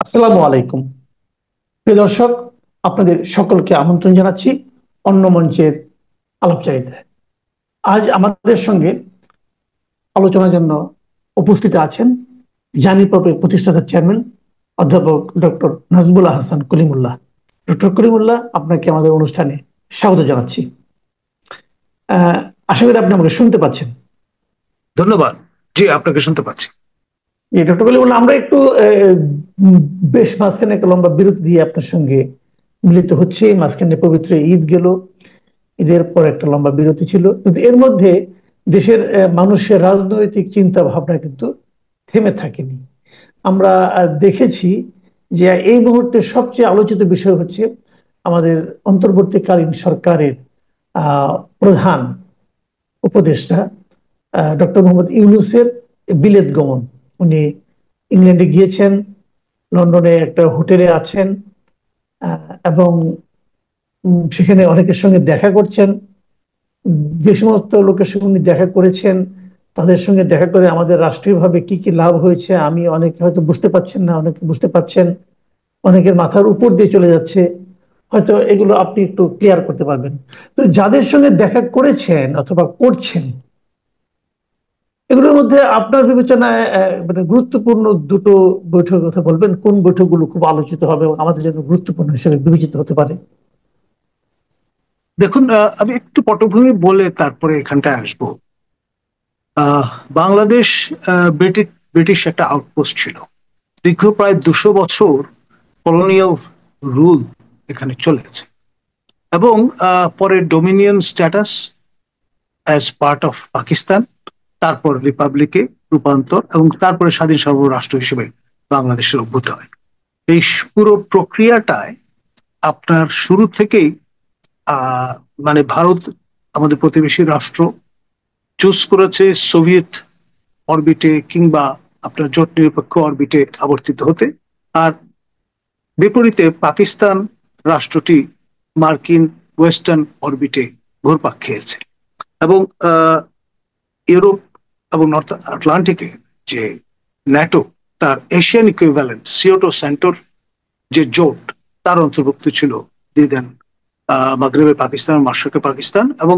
আসসালামু আলাইকুম। প্রিয় দর্শক, আপনাদের সকলকে আমন্ত্রণ জানাচ্ছি অন্য মঞ্চের আলাপচারিতায়। আজ আমাদের সঙ্গে আলোচনার জন্য উপস্থিত আছেন জানি প্রপের প্রতিষ্ঠাতা চেয়ারম্যান অধ্যাপক ডক্টর নাজমুল হাসান কলিমুল্লাহ। ডক্টর কলিমুল্লাহ, আপনাকে আমাদের অনুষ্ঠানে স্বাগত জানাচ্ছি। আহ, আশা করি আপনি আমাকে শুনতে পাচ্ছেন। ধন্যবাদ। জি, আপনাকে শুনতে পাচ্ছি। ডক্টর কলিমুল্লাহ, আমরা একটু উম, বেশ মাঝখানে একটা লম্বা বিরতি দিয়ে আপনার সঙ্গে মিলিত হচ্ছে। মাঝখানে পবিত্র ঈদ গেল, ঈদের পর একটা লম্বা বিরতি ছিল, কিন্তু এর মধ্যে দেশের মানুষের রাজনৈতিক চিন্তা ভাবনা কিন্তু থেমে থাকেনি। আমরা দেখেছি যে এই মুহূর্তে সবচেয়ে আলোচিত বিষয় হচ্ছে আমাদের অন্তর্বর্তীকালীন সরকারের আহ, প্রধান উপদেষ্টা ডক্টর মোহাম্মদ ইউনূসের বিলেত গমন। উনি ইংল্যান্ডে গিয়েছেন, লন্ডনে একটা হোটেলে আছেন, এবং সেখানে অনেকের সঙ্গে দেখা করছেন। যে সমস্ত লোকের সঙ্গে উনি দেখা করেছেন, তাদের সঙ্গে দেখা করে আমাদের রাষ্ট্রীয়ভাবে কি কি লাভ হয়েছে আমি অনেকে হয়তো বুঝতে পারছেন না, অনেকে বুঝতে পারছেন। অনেকের মাথার উপর দিয়ে চলে যাচ্ছে, হয়তো এগুলো আপনি একটু ক্লিয়ার করতে পারবেন। তো যাদের সঙ্গে দেখা করেছেন অথবা করছেন, এগুলোর মধ্যে আপনার বিবেচনায় মানে গুরুত্বপূর্ণ দুটো বৈঠকের কথা বলবেন। কোন বৈঠকগুলো খুব আলোচিত হবে এবং আমাদের জন্য গুরুত্বপূর্ণ হিসেবে বিবেচিত হতে পারে? দেখুন, আমি একটু পটভূমি বলে তারপরে এখানটায় আসবো। বাংলাদেশ ব্রিটিশ একটা আউটপোস্ট ছিল। দীর্ঘ প্রায় 200 বছর কলোনিয়াল রুল এখানে চলেছে, এবং পরে Dominion status as part of Pakistan, তারপর রিপাবলিকে রূপান্তর, এবং তারপরে স্বাধীন সার্বভৌম রাষ্ট্র হিসেবে বাংলাদেশের অভ্যুদয় হয়। এই পুরো প্রক্রিয়াটায় আপনার শুরু থেকেই আহ মানে ভারত, আমাদের প্রতিবেশী রাষ্ট্র, চুজ করেছে সোভিয়েত অরবিটে কিংবা আপনার জোট নিরপেক্ষ অরবিটে আবর্তিত হতে। আর বিপরীতে পাকিস্তান রাষ্ট্রটি মার্কিন ওয়েস্টার্ন অরবিটে ঘুরপাক খেয়েছে। এবং ইউরোপ এবং নর্থ আটলান্টিকে যে ন্যাটো, তার এশিয়ান ইকুইভ্যালেন্ট সিওটো সেন্টোর যে জোট, তার অন্তর্ভুক্ত ছিল দিদেন মাগরেবে পাকিস্তান, মাশরিকে পাকিস্তান। এবং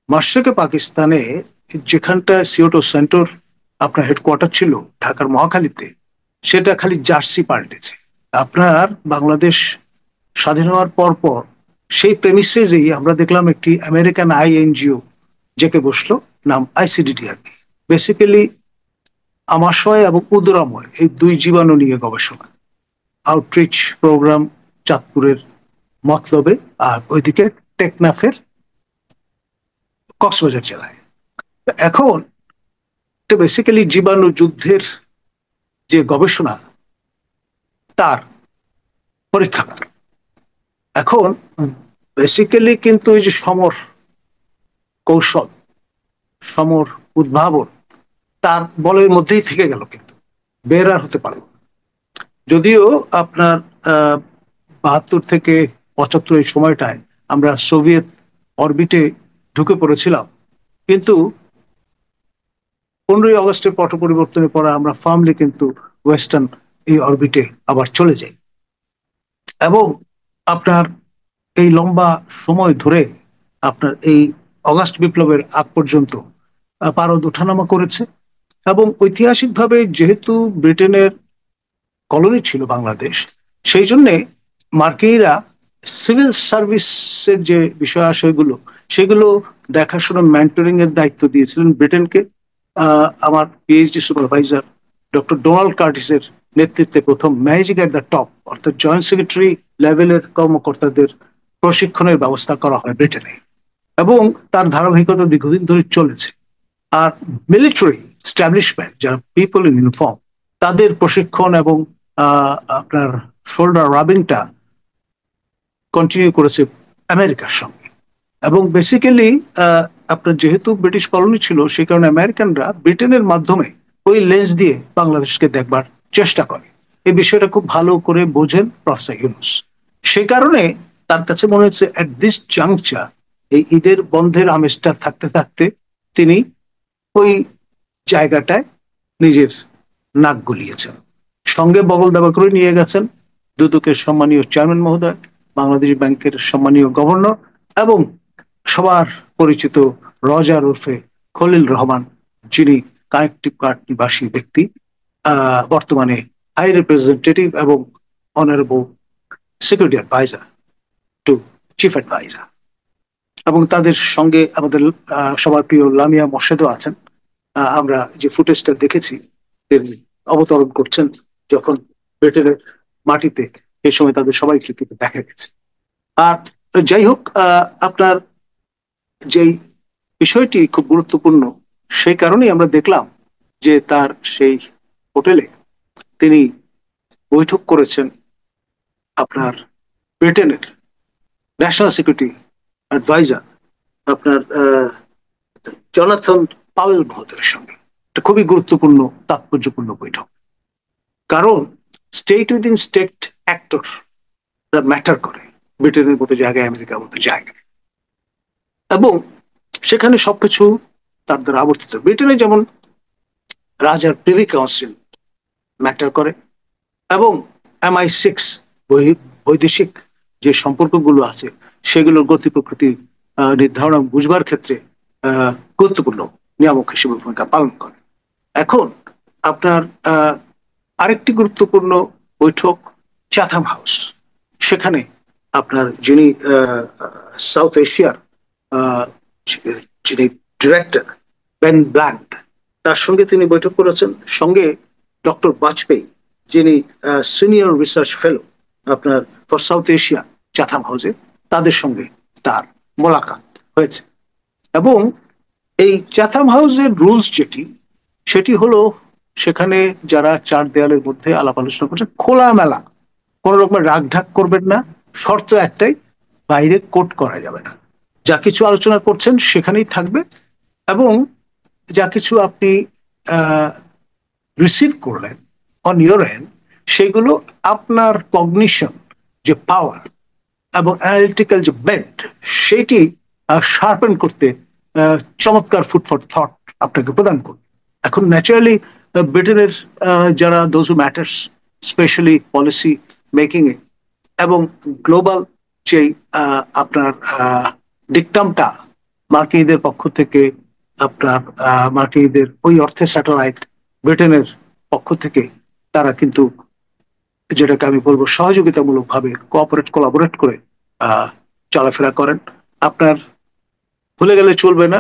মাশরিকে পাকিস্তানে যেখানটা সিওটো সেন্টোর আপনার হেডকোয়ার্টার ছিল ঢাকার মহাখালীতে, সেটা খালি জার্সি পাল্টেছে। আপনার বাংলাদেশ স্বাধীন হওয়ার পর পর সেই প্রেমিসেসেই আমরা দেখলাম একটি আমেরিকান আইএনজিও জেকে বসলো, নাম আইসিডিডিআর। বেসিক্যালি আমাশয় এবং উদরাময় এই দুই জীবাণু নিয়ে গবেষণা, আউটরিচ প্রোগ্রাম চাঁদপুরের মতলবে, আর ওইদিকে টেকনাফের কক্সবাজার জেলায়। এখন এটা বেসিক্যালি জীবাণু যুদ্ধের যে গবেষণা, তার পরীক্ষাগার। এখন বেসিক্যালি কিন্তু এই যে সমর কৌশল, সমর উদ্ভাবন, তার বলের মধ্যেই থেকে গেল, কিন্তু বের আর হতে পারল না। যদিও আপনার 72 থেকে 75 এই সময়টায় আমরা সোভিয়েত অরবিটে ঢুকে পড়েছিলাম, কিন্তু 15ই আগস্টের পট পরিবর্তনের পরে আমরা ফার্মলি কিন্তু ওয়েস্টার্ন এই অরবিটে আবার চলে যাই। এবং আপনার এই লম্বা সময় ধরে আপনার এই অগাস্ট বিপ্লবের আগ পর্যন্ত পারদ ওঠানামা করেছে। এবং ঐতিহাসিকভাবে যেহেতু ব্রিটেনের কলোনি ছিল বাংলাদেশ, সেই জন্যে মার্কিনিরা সিভিল সার্ভিসের যে বিষয় আশয়গুলো, সেগুলো দেখাশোনা, মেন্টরিং এর দায়িত্ব দিয়েছিলেন ব্রিটেনকে। আমার পিএইচডি সুপারভাইজার ডক্টর ডোনাল্ড কার্টিসের নেতৃত্বে প্রথম ম্যাজিক এট দ্য টপ, অর্থাৎ জয়েন্ট সেক্রেটারি লেভেলের কর্মকর্তাদের প্রশিক্ষণের ব্যবস্থা করা হয় ব্রিটেনে, এবং তার ধারাবাহিকতা দীর্ঘদিন ধরে চলেছে। আর মিলিটারি স্ট্যাবলিশমেন্ট, যারা পিপল ইন ইউনিফর্ম, তাদের প্রশিক্ষণ এবং আপনার শোল্ডার রাবিংটা কন্টিনিউ করেছে আমেরিকার সঙ্গে। এবং বেসিক্যালি আপনার যেহেতু ব্রিটিশ কলোনি ছিল, সেই কারণে আমেরিকানরা ব্রিটেনের মাধ্যমে ওই লেন্স দিয়ে বাংলাদেশকে দেখবার চেষ্টা করে। এই বিষয়টা খুব ভালো করে বোঝেন প্রফেসর ইউনূস। সে কারণে তার কাছে মনে হচ্ছে অ্যাট দিস জাংচার, এই ঈদের বন্ধের আমেজটা থাকতে থাকতে তিনি ওই জায়গাটায় নিজের নাক গলিয়েছেন। সঙ্গে বগল দাবা করে নিয়ে গেছেন দুদকের সম্মানীয় চেয়ারম্যান মহোদয়, বাংলাদেশ ব্যাংকের সম্মানীয় গভর্নর এবং সবার পরিচিত রজার ওরফে খলিল রহমান, যিনি কানেকটিভ কার্ড নিবাসী ব্যক্তি, বর্তমানে হাই রিপ্রেজেন্টেটিভ এবং honourable security adviser to chief adviser. এবং তাদের সঙ্গে আমাদের সবার প্রিয় লামিয়া মোর্শেদও আছেন। আমরা যে ফুটেজটা দেখেছি তিনি অবতরণ করছেন যখন ব্রিটেনের মাটিতে, এই সময় তাদের সবাইকে কিন্তু দেখা গেছে। আর যাই হোক, আপনার যেই বিষয়টি খুব গুরুত্বপূর্ণ, সেই কারণেই আমরা দেখলাম যে তার সেই হোটেলে তিনি বৈঠক করেছেন আপনার ব্রিটেনের ন্যাশনাল সিকিউরিটি অ্যাডভাইজার আপনার জনাথন পাওয়েল মহোদয়ের সঙ্গে। এটা খুবই গুরুত্বপূর্ণ তাৎপর্যপূর্ণ বৈঠক, কারণ state within state actor matter করে ব্রিটেনের মতো জায়গায়, আমেরিকার মতো জায়গায়, এবং সেখানে সবকিছু তার দ্বারা আবর্তিত। ব্রিটেনে যেমন রাজার প্রিভি কাউন্সিল ম্যাটার করে, এবং MI6 বৈদেশিক যে সম্পর্কগুলো আছে সেগুলোর গতি প্রকৃতি নির্ধারণ বুঝবার ক্ষেত্রে গুরুত্বপূর্ণ নিয়ামক হিসেবে ভূমিকা পালন করে। এখন আপনার আরেকটি গুরুত্বপূর্ণ বৈঠক চাথাম হাউস। সেখানে আপনার যিনি সাউথ এশিয়ার যিনি ডিরেক্টর বেন ব্ল্যান্ড, তার সঙ্গে তিনি বৈঠক করেছেন। সঙ্গে ডক্টর বাজপেয়ী, যিনি সিনিয়র রিসার্চ ফেলো আপনার ফর সাউথ এশিয়া চাথাম হাউসে, তাদের সঙ্গে তার মোলাকাত হয়েছে। এবং এই চাথাম হাউসের রুলস যেটি, সেটি হলো সেখানে যারা চার দেয়ালের মধ্যে আলাপ আলোচনা করছে খোলামেলা, কোন রকমের রাগ ঢাক করবেন না। শর্ত একটাই, বাইরে কোট করা যাবে না। যা কিছু আলোচনা করছেন সেখানেই থাকবে, এবং যা কিছু আপনি রিসিভ করলেন অন ইউর এন্ড, সেগুলো আপনার কগনিশন যে পাওয়ার এবং অ্যানালিটিক্যাল যে বেন্ট, সেটি শার্পেন করতে চমৎকার ফুড ফর থট আপনাকে প্রদান করবে। এখন ন্যাচারালি ব্রিটেনের যারা those who matters specially policy making এ এবং গ্লোবাল যে আপনার ডিকটামটা মার্কিনীদের পক্ষ থেকে, আপনার মার্কিনীদের ওই অর্থে স্যাটেলাইট ব্রিটেনের পক্ষ থেকে, তারা কিন্তু যেটাকে আমি বলবো সহযোগিতামূলক ভাবে কোলাবোরেট করে চলাফেরা করেন। আপনার ভুলে গেলে চলবে না,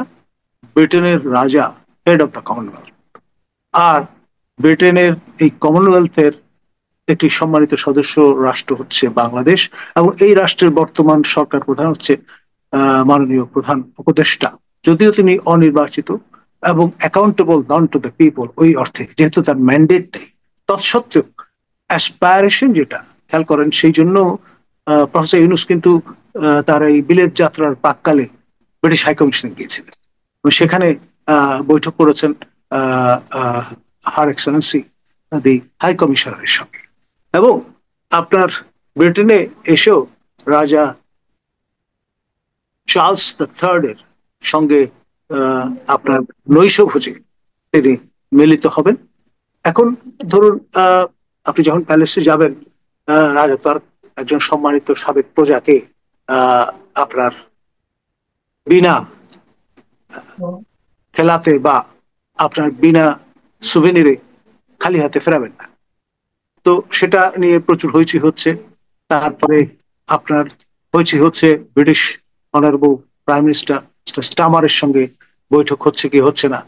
ব্রিটেনের রাজা হেড অফ দ্য কমনওয়েলথ, আর ব্রিটেনের এই কমনওয়েলথের একটি সম্মানিত সদস্য রাষ্ট্র হচ্ছে বাংলাদেশ, এবং এই রাষ্ট্রের বর্তমান সরকার প্রধান হচ্ছে মাননীয় প্রধান উপদেষ্টা, যদিও তিনি অনির্বাচিত এবং accountable known to the people ওই অর্থে, যেহেতু তার ম্যান্ডেট নেই। তৎসত্ত্বেও অ্যাসপায়ারেশন যেটা খেয়াল করেন, সেই জন্য প্রফেসর ইউনূস কিন্তু তার এই বিলেত যাত্রার প্রাককালে ব্রিটিশ হাইকমিশনে গিয়েছিলেন, সেখানে বৈঠক করেছেন হার এক্সেলেন্সি দি হাই কমিশনারের সঙ্গে। এবং আপনার ব্রিটেনে এসেও রাজা চার্লস দ্য থার্ড এর সঙ্গে আপনার নৈশভোজে তিনি মিলিত হবেন। এখন ধরুন আপনি যখন প্যালেসে যাবেন, রাজা তার একজন সম্মানিত সাবেক প্রজাকে আপনার বিনা খেলাতে বা আপনার বিনা সুভেনিরে খালি হাতে ফেরাবেন না। তো সেটা নিয়ে প্রচুর হইচই হচ্ছে। তারপরে আপনার হইচই হচ্ছে ব্রিটিশ অনারেবল প্রাইম মিনিস্টার স্টামারের সঙ্গে বৈঠক হচ্ছে কি হচ্ছে না,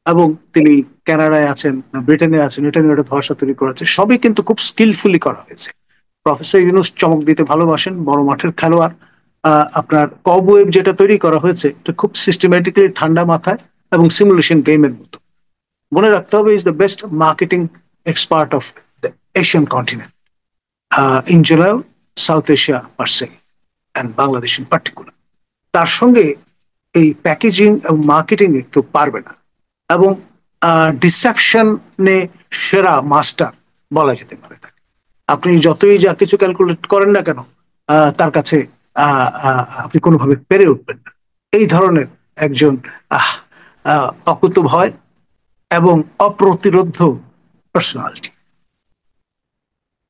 এবং তিনি কানাডায় আছেন না ব্রিটেনে আছেন, এটা নিয়ে একটা ধোঁয়াশা তৈরি করা হচ্ছে। সবই কিন্তু খুব স্কিলফুলি করা হয়েছে। প্রফেসর ইউনূস চমক দিতে ভালোবাসেন, বড় মাঠের খেলোয়াড়। আপনার কবওয়েব যেটা তৈরি করা হয়েছে, এটা খুব সিস্টেমেটিক্যালি ঠান্ডা মাথায় এবং সিমুলেশন গেমের মতো। মনে রাখতে হবে, is the best marketing expert of the Asian continent, in general south Asia per say and Bangladesh in particular. তার সঙ্গে এই প্যাকেজিং এবং মার্কেটিং এ কেউ পারবে না, এবং ডিসেপশনে সেরা মাস্টার বলা যেতে পারে তাকে। আপনি যতই যা কিছু ক্যালকুলেট করেন না কেন, তার কাছে আপনি কোনোভাবে পেরে উঠবেন না। এই ধরনের একজন অকুতোভয় এবং অপ্রতিরোধ্য পার্সোনালিটি।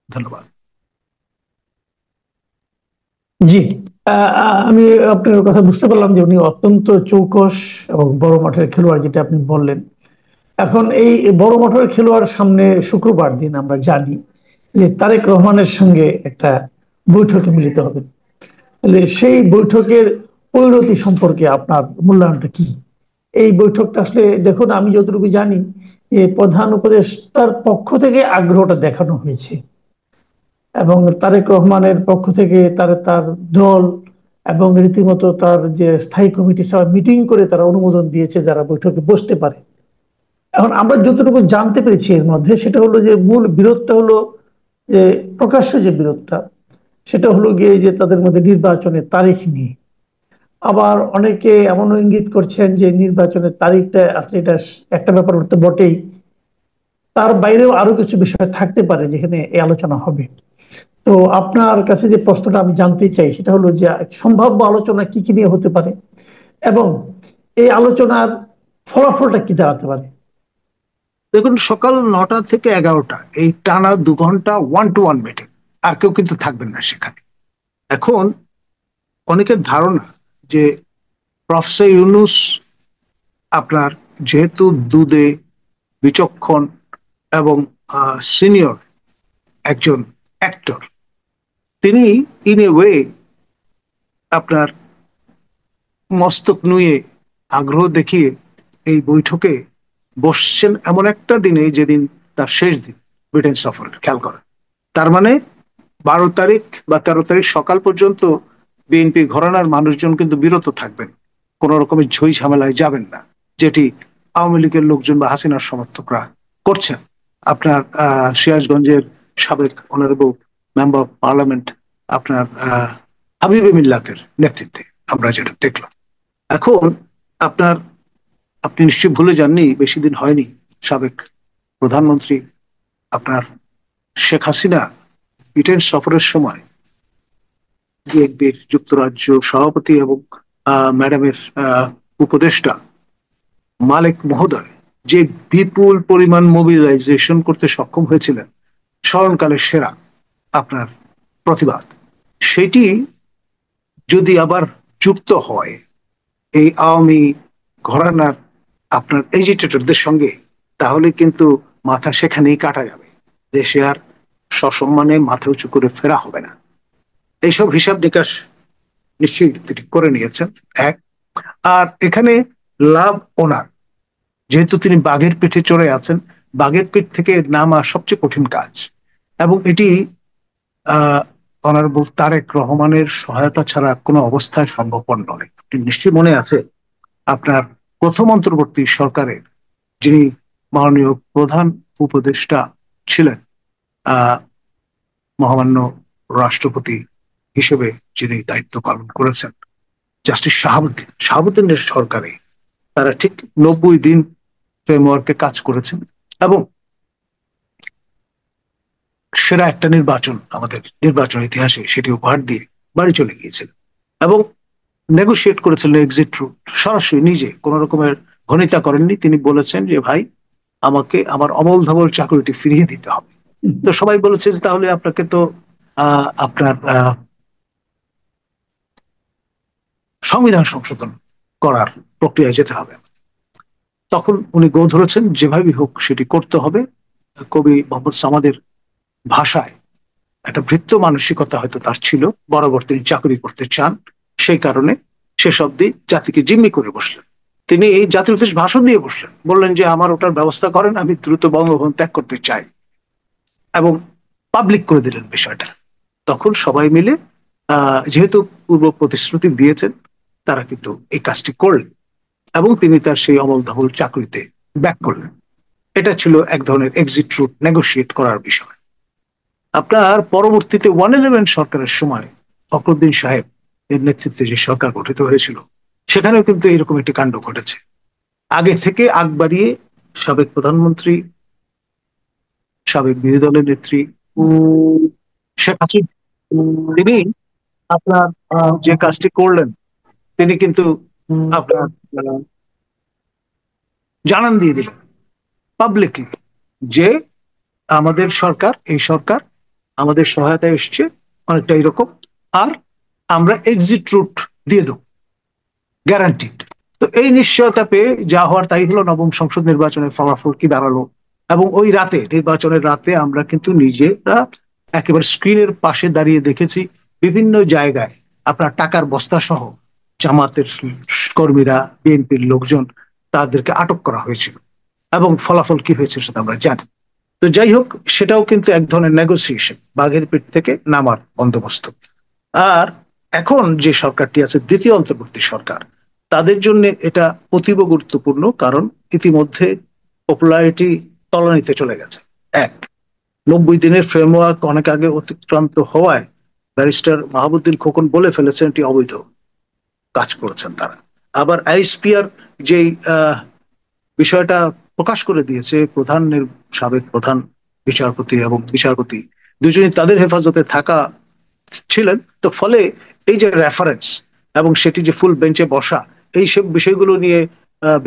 ধন্যবাদ। জি, আমি আপনার কথা বুঝতে পারলাম যে উনি অত্যন্ত চৌকস এবং বড় মাঠের খেলোয়াড়, যেটা আপনি বললেন। এখন এই বড় মাঠের খেলোয়াড় সামনে শুক্রবার দিন আমরা জানি যে তারেক রহমানের সঙ্গে একটা বৈঠকে মিলিত হবেন। তাহলে সেই বৈঠকের পরিণতি সম্পর্কে আপনার মূল্যায়নটা কি? এই বৈঠকটা আসলে দেখুন, আমি যতটুকু জানি যে প্রধান উপদেষ্টার পক্ষ থেকে আগ্রহটা দেখানো হয়েছে এবং তারেক রহমানের পক্ষ থেকে তার তার দল এবং রীতিমতো তার যে স্থায়ী কমিটি সবাই মিটিং করে তারা অনুমোদন দিয়েছে যারা বৈঠকে বসতে পারে। এখন আমরা যতটুকু জানতে পেরেছি এর মধ্যে, সেটা হলো যে মূল বিরোধটা হলো যে প্রকাশ্য যে বিরোধটা, সেটা হলো গিয়ে যে তাদের মধ্যে নির্বাচনের তারিখ নিয়ে। আবার অনেকে এমনও ইঙ্গিত করছেন যে নির্বাচনের তারিখটা আসলে এটা একটা ব্যাপার তো বটেই, তার বাইরেও আরো কিছু বিষয় থাকতে পারে যেখানে এই আলোচনা হবে। তো আপনার কাছে যে প্রশ্নটা আমি জানতে চাই সেটা হলো যে সম্ভাব্য আলোচনা কি কি নিয়ে হতে পারে এবং এই আলোচনার ফলাফলটা কি দাঁড়াতে পারে। দেখুন, সকাল 9টা থেকে 11টা এই টানা 2 ঘন্টা ওয়ান টু ওয়ান মিটিং, আর কেউ কিন্তু থাকবেন না সেখানে। এখন অনেকের ধারণা যে প্রফেসর ইউনূস আপনার যেহেতু দুদে বিচক্ষণ এবং সিনিয়র একজন অ্যাক্টর, তিনি ইন এ ওয়ে আপনার মস্তক নুয়ে আগ্রহ দেখিয়ে এই বৈঠকে বসছেন এমন একটা দিনে যেদিন তার শেষ দিন ব্রিটেন সফরের, খেয়াল করেন। তার মানে 12 তারিখ বা 13 তারিখ সকাল পর্যন্ত বিএনপি ঘরানার মানুষজন কিন্তু বিরত থাকবেন, কোন রকমের ঝই ঝামেলায় যাবেন না, যেটি আওয়ামী লীগের লোকজন বা হাসিনার সমর্থকরা করছেন। আপনার সিরাজগঞ্জের সাবেক অনারেবল মেম্বার অফ পার্লামেন্ট আপনার হাবিবে মিল্লাতের নেতৃত্বে আমরা যেটা দেখলাম। এখন আপনার আপনি নিশ্চয়ই ভুলে যাননি, বেশি দিন হয়নি সাবেক প্রধানমন্ত্রী আপনার শেখ হাসিনা ব্রিটেন সফরের সময় বিএনপির যুক্তরাজ্য সভাপতি এবং ম্যাডামের উপদেষ্টা মালেক মহোদয় যে বিপুল পরিমাণ মোবিলাইজেশন করতে সক্ষম হয়েছিলেন, স্মরণকালের সেরা আপনার প্রতিবাদ, সেটি যদি আবার যুক্ত হয় এই আওয়ামী ঘরানার আপনার এজিটেটরদের সঙ্গে, তাহলে কিন্তু মাথা সেখানেই কাটা যাবে, দেশে আর সসম্মানে মাথা উঁচু করে ফেরা হবে না। এইসব হিসাব নিকাশ নিশ্চয়ই তিনি করে নিয়েছেন। এক, আর এখানে লাভ ওনার, যেহেতু তিনি বাঘের পিঠে চড়ে আছেন, বাঘের পিঠ থেকে নামা সবচেয়ে কঠিন কাজ, এবং এটি আহ অনারেবল তারেক রহমানের সহায়তা ছাড়া কোনো অবস্থায় সম্ভবপর নয়। আপনি নিশ্চয়ই মনে আছে আপনার প্রথম অন্তর্বর্তী সরকারের যিনি মাননীয় প্রধান উপদেষ্টা ছিলেন, আহ মহামান্য রাষ্ট্রপতি হিসেবে যিনি দায়িত্ব পালন করেছেন, জাস্টিস শাহাবুদ্দিনের সরকারে তারা ঠিক 90 দিন ফ্রেমওয়ার্কে কাজ করেছেন এবং সেরা একটা নির্বাচন আমাদের নির্বাচন ইতিহাসে সেটি উপহার দিয়ে বাড়ি চলে গিয়েছিলেন এবং নেগোশিয়েট করেছিলেন এক্সিট রুট। সরাসরি নিজে কোন রকমের ঘনিতা করেননি, তিনি বলেছেন যে ভাই, আমাকে আমার অমল ধবল চাকরিটি ফিরিয়ে দিতে হবে। তো সবাই বলেছে যে তাহলে আপনাকে তো আপনার সংবিধান সংশোধন করার প্রক্রিয়ায় যেতে হবে। তখন উনি গো ধরেছেন যেভাবে হোক সেটি করতে হবে। কবি মোহাম্মদ সামাদের ভাষায় একটা ভৃত্য মানসিকতা হয়তো তার ছিল, বরাবর তিনি চাকরি করতে চান, সেই কারণে শেষ অব্দি জাতিকে জিম্মি করে বসলেন। তিনি এই জাতির উদ্দেশ্যে ভাষণ দিয়ে বসলেন, বললেন যে আমার ওটার ব্যবস্থা করেন, আমি দ্রুত বঙ্গভবন ত্যাগ করতে চাই, এবং পাবলিক করে দিলেন বিষয়টা। তখন সবাই মিলে যেহেতু পূর্ব প্রতিশ্রুতি দিয়েছেন, তারা কিন্তু এই কাজটি করলেন এবং তিনি তার সেই অমল ধবল চাকরিতে ব্যাক করলেন। এটা ছিল এক ধরনের এক্সিট রুট নেগোশিয়েট করার বিষয়। আপনার পরবর্তীতে 111 সরকারের সময় ফখরুদ্দিন সাহেব এর নেতৃত্বে যে সরকার গঠিত হয়েছিল, সেখানেও কিন্তু এরকম একটি কাণ্ড ঘটেছে। আগে থেকে আগ বাড়িয়ে সাবেক প্রধানমন্ত্রী, সাবেক বিরোধী দলের নেত্রী শেখ হাসিনা, তিনি আপনার যে কাজটি করলেন, তিনি কিন্তু আপনার জানান দিয়ে দিলেন পাবলিকলি যে আমাদের সরকার, এই সরকার আমাদের সহায়তা এসছে অনেকটা এরকম, আর আমরা এক্সিট রুট দিয়ে দেবো গ্যারান্টিড। তো এই নিশ্চয়তা পেয়ে যা হওয়ার তাই হলো। নবম সংসদ নির্বাচনের ফলাফল কি দাঁড়ালো, এবং ওই রাতে, নির্বাচনের রাতে আমরা কিন্তু নিজেরা একেবারে স্ক্রিনের পাশে দাঁড়িয়ে দেখেছি বিভিন্ন জায়গায় আপনার টাকার বস্তা সহ জামাতের কর্মীরা, বিএনপির লোকজন, তাদেরকে আটক করা হয়েছিল, এবং ফলাফল কি হয়েছে সেটা আমরা জানি। তো যাই হোক, সেটাও কিন্তু এক ধরনের নেগোসিয়েশন, বাঘের পিঠ থেকে নামার বন্দোবস্ত। আর এখন যে সরকারটি আছে, দ্বিতীয় অন্তর্বর্তী সরকার, তাদের জন্য এটা অতীব গুরুত্বপূর্ণ, কারণ ইতিমধ্যে পপুলারিটি তলানিতে চলে গেছে। এক, 90 দিনের ফ্রেমওয়ার্ক অনেক আগে অতিক্রান্ত হওয়ায় ব্যারিস্টার মাহবুদ্দিন খোকন বলে ফেলেছেন এটি অবৈধ কাজ করেছেন তারা। আবার আইএসপিআর যেই বিষয়টা প্রকাশ করে দিয়েছে, সাবেক প্রধান বিচারপতি এবং বিচারপতি দুজনই তাদের হেফাজতে থাকা ছিলেন, তো ফলে এই যে রেফারেন্স এবং সেটি যে ফুল বেঞ্চে বসা, এই সব বিষয়গুলো নিয়ে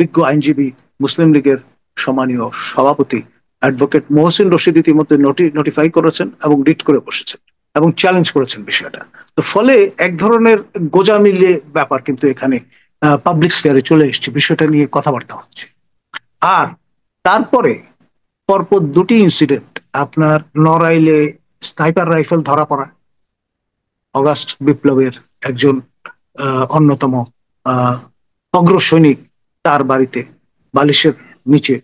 বিজ্ঞ আইনজীবী, মুসলিম লীগের সম্মানীয় সভাপতি অ্যাডভোকেট মোহসিন রশিদ ইতিমধ্যে নোটিফাই করেছেন এবং রিট করে বসেছেন এবং চ্যালেঞ্জ করেছেন বিষয়টা। তো ফলে এক ধরনের গোঁজামিলে ব্যাপার কিন্তু এখানে পাবলিক স্ফিয়ারে চলে এসছে, বিষয়টা নিয়ে কথাবার্তা হচ্ছে। আর তারপরে পরপর দুটি ইনসিডেন্ট, আপনার নড়াইলে স্নাইপার রাইফেল ধরা পড়া, অগাস্ট বিপ্লবের একজন অন্যতম অগ্রসৈনিক, তার বাড়িতে বালিশের নিচে।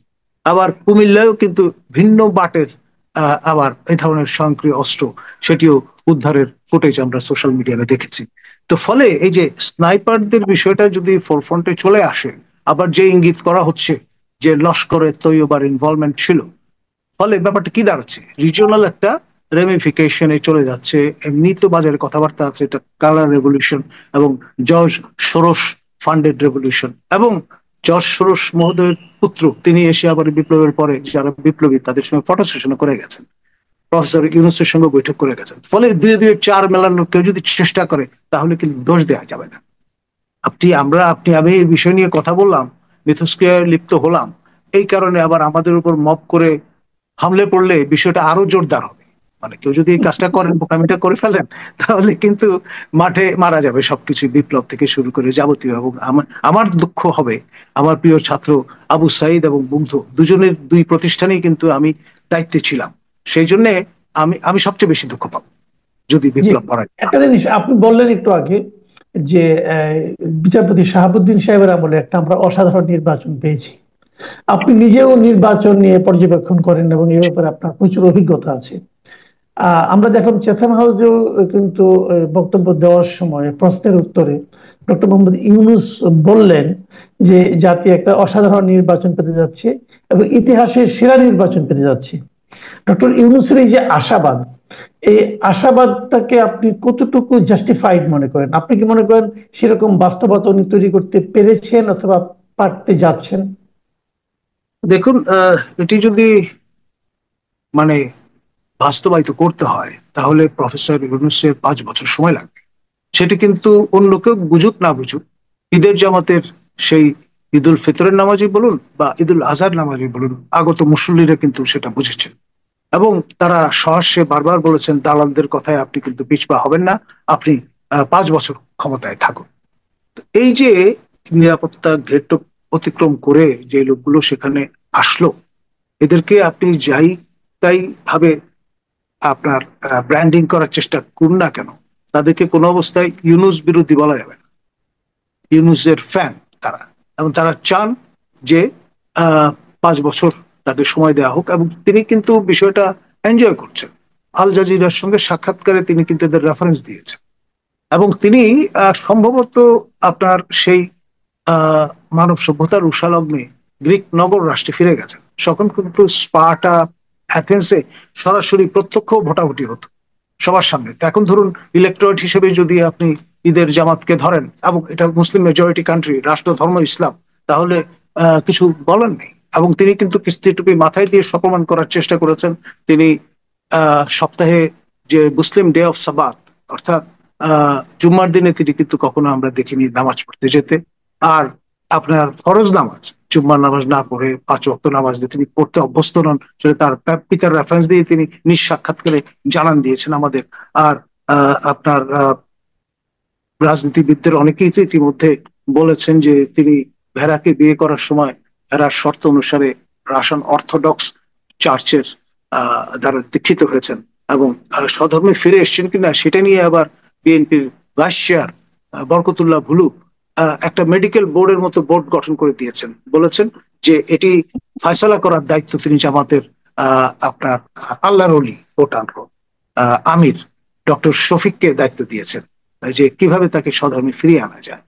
আবার কুমিল্লায়ও কিন্তু ভিন্ন বাটের আবার এই ধরনের স্বয়ংক্রিয় অস্ত্র, সেটিও উদ্ধারের ফুটেজ আমরা সোশ্যাল মিডিয়াতে দেখেছি। তো ফলে এই যে স্নাইপারদের বিষয়টা যদি ফোরফ্রন্টে চলে আসে, আবার যে ইঙ্গিত করা হচ্ছে যে লস্করে তৈয়বার ইনভলভমেন্ট ছিল, ফলে ব্যাপারটা কি দাঁড়াচ্ছে, রিজিওনাল একটা রেমিফিকেশনে চলে যাচ্ছে। এমনি তো বাজারে কথাবার্তা আছে এটা কালার রেভলিউশন এবং জর্জ সোরস ফান্ডেড রেভলিউশন, এবং জর্জ সোরস মহোদয়ের পুত্র তিনি এসে আবার বিপ্লবের পরে যারা বিপ্লবী তাদের সঙ্গে ফটো সেশনও করে গেছেন, প্রফেসর ইউনুসের সঙ্গে বৈঠক করে গেছেন। ফলে দুয়ে দুয়ে চার মেলানোর কেউ যদি চেষ্টা করে তাহলে কিন্তু দোষ দেওয়া যাবে না। আমি এই বিষয় নিয়ে কথা বললাম, মিথস্ক্রিয়ায় লিপ্ত হলাম, এই কারণে আবার আমাদের উপর মব করে হামলে পড়লে বিষয়টা আরো জোরদার হবে। মানে কেউ যদি এই কাজটা করেন, বোকামিটা করে ফেলেন, তাহলে কিন্তু মাঠে মারা যাবে সবকিছু, বিপ্লব থেকে শুরু করে যাবতীয়। এবং আমার দুঃখ হবে, আমার প্রিয় ছাত্র আবু সাইদ এবং মুগ্ধ দুজনের, দুই প্রতিষ্ঠানেই কিন্তু আমি দায়িত্বে ছিলাম, সেই জন্য আমি সবচেয়ে বেশি দুঃখ পাবো যদি জি, বিপ্লব করা যায়। একটা জিনিস আপনি বললেন একটু আগে যে বিচারপতি শাহাবুদ্দিন সাহেবের আমলে একটা আমরা অসাধারণ নির্বাচন পেয়েছি। আপনি নিজেও নির্বাচন নিয়ে পর্যবেক্ষণ করেন এবং এ ব্যাপারে আপনার প্রচুর অভিজ্ঞতা আছে। আমরা দেখলাম চেথাম হাউসেও কিন্তু বক্তব্য দেওয়ার সময় প্রশ্নের উত্তরে ডক্টর মোহাম্মদ ইউনূস বললেন যে জাতি একটা অসাধারণ নির্বাচন পেতে যাচ্ছে এবং ইতিহাসের সেরা নির্বাচন পেতে যাচ্ছে। ডক্টর ইউনূসের এই যে আশাবাদ, এই আশাবাদটাকে আপনি কতটুকু জাস্টিফাইড মনে করেন? আপনি কি মনে করেন সেরকম বাস্তবতা উনি তৈরি করতে পেরেছেন অথবা পারতে যাচ্ছেন? দেখুন, এটি যদি মানে বাস্তবায়িত করতে হয় তাহলে প্রফেসর ইউনূসের 5 বছর সময় লাগবে। সেটি কিন্তু অন্য কেউ বুঝুক না বুঝুক, ঈদের জামাতের সেই ঈদুল ফিতরের নামাজি বলুন বা ঈদুল আজহার নামাজি বলুন, আগত মুসল্লিরা কিন্তু সেটা বুঝেছেন, এবং তারা সহস্যে বারবার বলেছেন দালালদের কথায় আপনি কিন্তু পিছপা হবেন না, আপনি 5 বছর ক্ষমতায় থাকুন। তো এই যে নিরাপত্তা ঘেট অতিক্রম করে যে লোকগুলো সেখানে আসলো, এদেরকে আপনি যাই তাই ভাবে আপনার ব্র্যান্ডিং করার চেষ্টা করুন না কেন, তাদেরকে কোনো অবস্থায় ইউনূস বিরোধী বলা যাবে না। ইউনূসের ফ্যান তারা, এবং তারা চান যে 5 বছর তাকে সময় দেওয়া হোক, এবং তিনি কিন্তু বিষয়টা এনজয় করছেন। আল জাজিরার সঙ্গে সাক্ষাৎকারে তিনি কিন্তু এদের রেফারেন্স দিয়েছেন, এবং তিনি সম্ভবত আপনার সেই আহ মানব সভ্যতার উষালগ্নে গ্রিক নগর রাষ্ট্রে ফিরে গেছেন। তখন কিন্তু স্পার্টা, অ্যাথেন্সে সরাসরি প্রত্যক্ষ ভোটাভুটি হতো সবার সামনে। তো এখন ধরুন ইলেকটোরেট হিসেবে যদি আপনি ঈদের জামাতকে ধরেন, এবং এটা মুসলিম মেজরিটি কান্ট্রি, রাষ্ট্র ধর্ম ইসলাম, তাহলে কিছু বলার নেই। এবং তিনি কিন্তু কিস্তি টুপি মাথায় দিয়ে প্রমাণ করার চেষ্টা করেছেন। তিনি সপ্তাহে যে মুসলিম ডে অফ সাবাত, অর্থাৎ জুম্মার দিনে তিনি কিন্তু কখনো আমরা দেখিনি নামাজ পড়তে যেতে। আর আপনার ফরজ নামাজ, জুম্মার নামাজ না পড়ে 5 ওয়াক্ত নামাজ যে তিনি পড়তে অভ্যস্ত নন, সেটা তার পিতার রেফারেন্স দিয়ে তিনি নিজ সাক্ষাৎকারে জানান দিয়েছেন আমাদের। আর আপনার রাজনীতিবিদদের অনেকেই তো ইতিমধ্যে বলেছেন যে তিনি ভেড়াকে বিয়ে করার সময় ভেড়ার শর্ত অনুসারে রাশন অর্থোডক্স চার্চের দ্বারা দীক্ষিত হয়েছেন এবং স্বধর্মে ফিরে এসেছেন কিনা সেটা নিয়ে আবার বিএনপির ভাইস চেয়ার বরকতুল্লাহ ভুলু একটা মেডিকেল বোর্ডের মতো বোর্ড গঠন করে দিয়েছেন, বলেছেন যে এটি ফয়সালা করার দায়িত্ব তিনি জামাতের আপনার আল্লাহর ওলি কোটান আমির ডক্টর শফিককে দায়িত্ব দিয়েছেন যে কিভাবে তাকে স্বধর্মে ফিরিয়ে আনা যায়।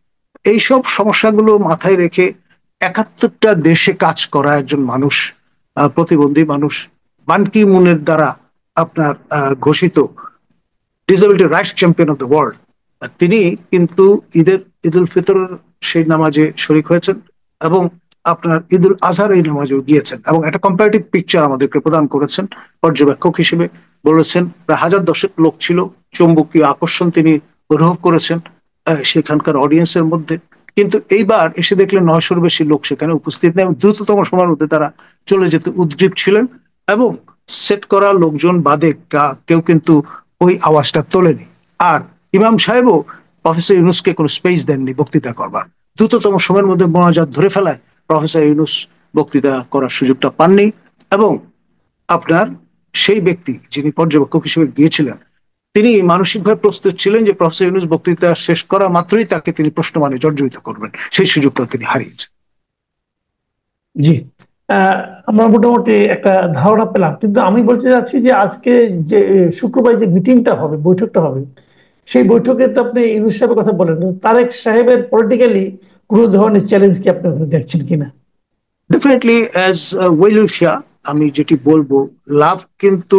এইসব সমস্যাগুলো মাথায় রেখে 71টা দেশে কাজ করা একজন মানুষ, প্রতিবন্ধী মানুষ, বান কি মুনের দ্বারা আপনার ঘোষিত disability rights champion of the world, তিনি কিন্তু ঈদুল ফিতরের সেই নামাজে শরিক হয়েছেন এবং আপনার ঈদুল আজহার এই নামাজেও গিয়েছেন এবং একটা কম্পারেটিভ পিকচার আমাদেরকে প্রদান করেছেন পর্যবেক্ষক হিসেবে। বলেছেন প্রায় 1000 দশেক লোক ছিল, চৌম্বকীয় আকর্ষণ তিনি অনুভব করেছেন সেখানকার অডিয়েন্সের মধ্যে। কিন্তু এইবার এসে দেখলেন 900-র বেশি লোক সেখানে উপস্থিত নেই, দ্রুততম সময়ের মধ্যে তারা চলে যেতে উদ্গ্রীব ছিলেন এবং সেট করা লোকজন বাদে কেউ কিন্তু ওই আওয়াজটা তোলেনি। আর ইমাম সাহেবও প্রফেসর ইউনুসকে কোনো স্পেস দেননি বক্তৃতা করবার, দ্রুততম সময়ের মধ্যে মোনাজাত ধরে ফেলায় প্রফেসর ইউনুস বক্তৃতা করার সুযোগটা পাননি এবং আপনার সেই ব্যক্তি যিনি পর্যবেক্ষক হিসেবে গিয়েছিলেন তিনি মানসিকভাবে প্রস্তুত ছিলেন যে প্রফেসর ইউনুস বক্তৃতা শেষ করা মাত্রই তাকে তিনি প্রশ্নমানে জর্জরিত করবেন, সেই সুযোগটা তিনি হারিয়েছেন। জি, আমরা মোটামুটি একটা ধারণা পেলাম, কিন্তু আমি বলতে চাচ্ছি যে আজকে যে শুক্রবার যে মিটিংটা হবে, বৈঠকটা হবে, সেই বৈঠকে তো আপনি ইউনূস সাহেবের কথা বলেন, তারেক সাহেবের পলিটিক্যালি কোনো ধরনের চ্যালেঞ্জ কি আপনি ওখানে দেখছেন কিনা? ডেফিনেটলি অ্যাজ ওয়েলুল শাহ আমি যেটি বলবো, লাভ কিন্তু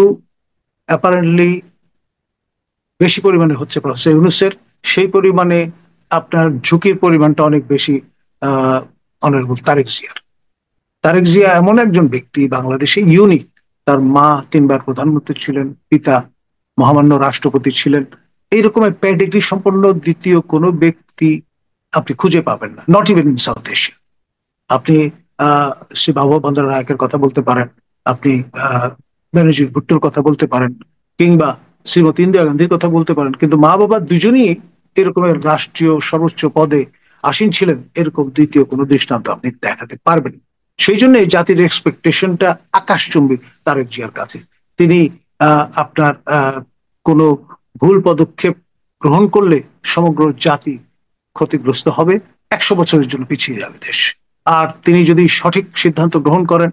অ্যাপারেন্টলি বেশি পরিমাণে হচ্ছে প্রফেসর ইউনূসের, সেই পরিমাণে আপনার ঝুঁকির পরিমাণটা অনেক বেশি অনারেবল তারেক জিয়ার। তারেক জিয়া এমন একজন ব্যক্তি বাংলাদেশে ইউনিক, তার মা 3বার প্রধানমন্ত্রী ছিলেন, পিতা মহামান্য রাষ্ট্রপতি ছিলেন, এইরকমের প্যাডিগ্রি সম্পন্ন দ্বিতীয় কোনো ব্যক্তি আপনি খুঁজে পাবেন না, not even in south Asia. আপনি শ্রী বাবা বন্দ্যোপাধ্যায়ের কথা বলতে পারেন, আপনি বেনজির ভুট্টোর কথা বলতে পারেন, কিংবা শ্রীমতী ইন্দিরা গান্ধীর কথা বলতে পারেন, কিন্তু মা বাবা দুজনই এরকমের রাষ্ট্রীয় সর্বোচ্চ পদে আসীন ছিলেন, এরকম দ্বিতীয় কোনো দৃষ্টান্ত আপনি দেখাতে পারবেন। সেই জন্য জাতির এক্সপেকটেশনটা আকাশচুম্বী তারেক জিয়ার কাছে। তিনি আপনার কোনো ভুল পদক্ষেপ গ্রহণ করলে সমগ্র জাতি ক্ষতিগ্রস্ত হবে, 100 বছরের জন্য পিছিয়ে যাবে দেশ। আর তিনি যদি সঠিক সিদ্ধান্ত গ্রহণ করেন,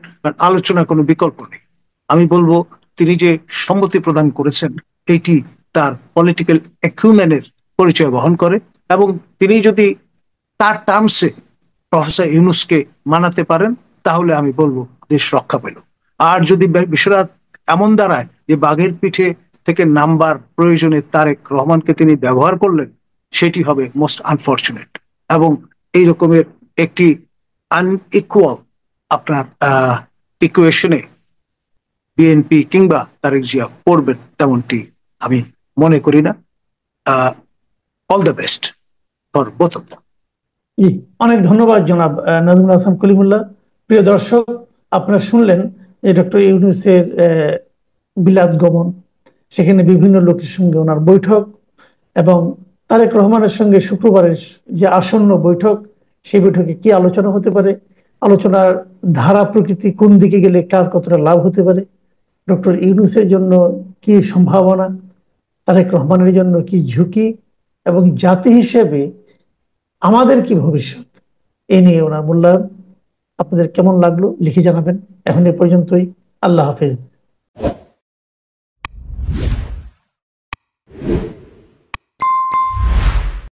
আলোচনার কোনো বিকল্প নেই। আমি বলবো তিনি যে সম্মতি প্রদান করেছেন এইটি তার পলিটিক্যাল অ্যাকিউমেনের পরিচয় বহন করে এবং তিনি যদি তার টার্মসে প্রফেসর ইউনূসকে মানাতে পারেন তাহলে আমি বলবো দেশ রক্ষা পেল। আর যদি বিষয়টা এমন দাঁড়ায় যে বাঘের পিঠে থেকে নামবার প্রয়োজনে তারেক রহমানকে তিনি ব্যবহার করলেন, সেটি হবে মোস্ট আনফরচুনেট এবং এই রকমের একটি আনইকুয়াল আপনার ইকুয়েশনে বিএনপি কিংবা তারেক জিয়া পড়বেন তেমনটি আমি মনে করি না। All the best for both of them. জি, অনেক ধন্যবাদ জনাব নাজমুল হাসান কলিমুল্লাহ। প্রিয় দর্শক, আপনারা শুনলেন যে ডক্টর ইউনূসের বিলাত গমন, সেখানে বিভিন্ন লোকের সঙ্গে ওনার বৈঠক এবং তারেক রহমানের সঙ্গে শুক্রবারের যে আসন্ন বৈঠক, সেই বৈঠকে কি আলোচনা হতে পারে, আলোচনার ধারা প্রকৃতি কোন দিকে গেলে কার কতটা লাভ হতে পারে, ডক্টর ইউনূসের জন্য কি সম্ভাবনা, তারেক রহমানের জন্য কি ঝুঁকি, এবং জাতি হিসেবে আমাদের কি ভবিষ্যৎ, এ নিয়ে ওনার মূল্যায়ন। আপনাদের কেমন লাগলো লিখে জানাবেন। এখন এ পর্যন্তই। আল্লাহ হাফেজ।